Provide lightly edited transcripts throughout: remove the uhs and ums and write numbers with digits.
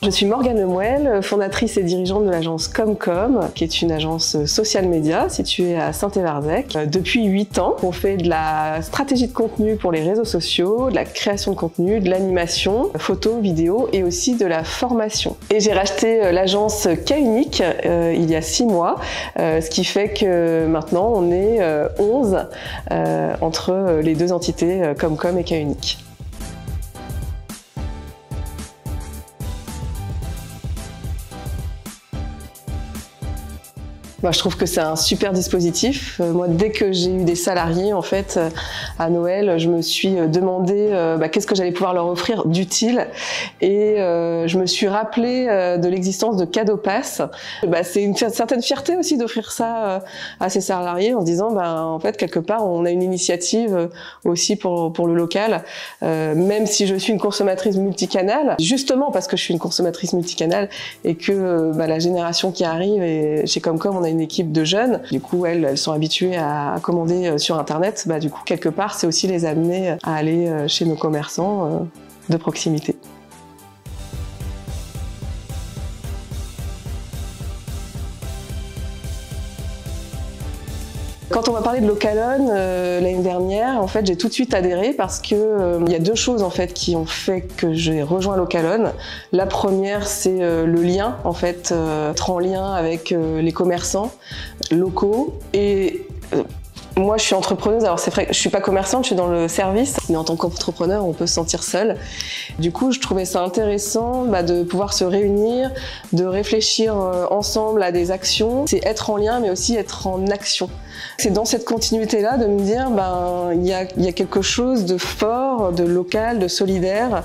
Je suis Morgane Lemoel, fondatrice et dirigeante de l'agence Comcom, qui est une agence social média située à Saint-Évarzec. Depuis 8 ans, on fait de la stratégie de contenu pour les réseaux sociaux, de la création de contenu, de l'animation, photo, vidéo et aussi de la formation. Et j'ai racheté l'agence K-Unique il y a 6 mois, ce qui fait que maintenant on est 11 entre les deux entités Comcom et K-Unique. Moi, je trouve que c'est un super dispositif. Moi, dès que j'ai eu des salariés, en fait, à Noël, je me suis demandé qu'est-ce que j'allais pouvoir leur offrir d'utile, et je me suis rappelé de l'existence de Cadeau Pass. C'est une certaine fierté aussi d'offrir ça à ses salariés en se disant, en fait, quelque part, on a une initiative aussi pour le local, même si je suis une consommatrice multicanale, justement parce que je suis une consommatrice multicanale et que la génération qui arrive, et chez Comcom, on a une équipe de jeunes. Du coup, elles sont habituées à commander sur Internet. Du coup, quelque part, c'est aussi les amener à aller chez nos commerçants de proximité. Quand on va parler de Localon l'année dernière, en fait, j'ai tout de suite adhéré parce que il y a deux choses en fait qui ont fait que j'ai rejoint Localon. La première, c'est le lien, en fait, être en lien avec les commerçants locaux et moi, je suis entrepreneuse, alors c'est vrai que je suis pas commerçante, je suis dans le service, mais en tant qu'entrepreneur, on peut se sentir seul. Du coup, je trouvais ça intéressant de pouvoir se réunir, de réfléchir ensemble à des actions. C'est être en lien, mais aussi être en action. C'est dans cette continuité-là de me dire, il y a quelque chose de fort, de local, de solidaire.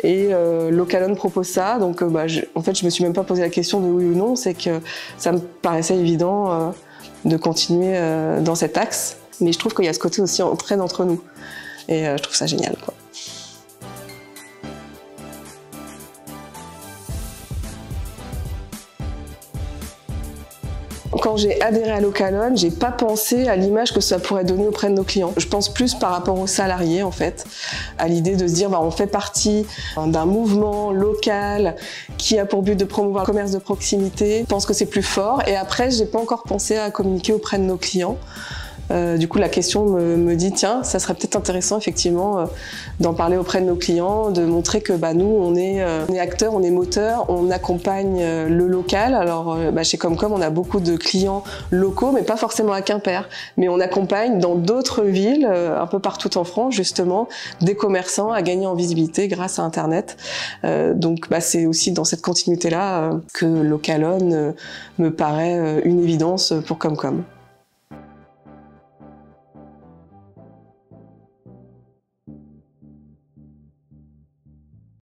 Et Localon propose ça, donc en fait, je me suis même pas posé la question de oui ou non, c'est que ça me paraissait évident de continuer dans cet axe. Mais je trouve qu'il y a ce côté aussi entraide entre nous. Et je trouve ça génial, quoi. Quand j'ai adhéré à Localon, j'ai pas pensé à l'image que ça pourrait donner auprès de nos clients. Je pense plus par rapport aux salariés, en fait, à l'idée de se dire on fait partie d'un mouvement local qui a pour but de promouvoir le commerce de proximité. Je pense que c'est plus fort. Et après, j'ai pas encore pensé à communiquer auprès de nos clients. Du coup, la question me dit, tiens, ça serait peut-être intéressant, effectivement, d'en parler auprès de nos clients, de montrer que nous, on est acteurs, on est moteurs, on accompagne le local. Alors, chez Comcom, on a beaucoup de clients locaux, mais pas forcément à Quimper. Mais on accompagne dans d'autres villes, un peu partout en France, justement, des commerçants à gagner en visibilité grâce à Internet. Donc, c'est aussi dans cette continuité-là que Localon me paraît une évidence pour Comcom.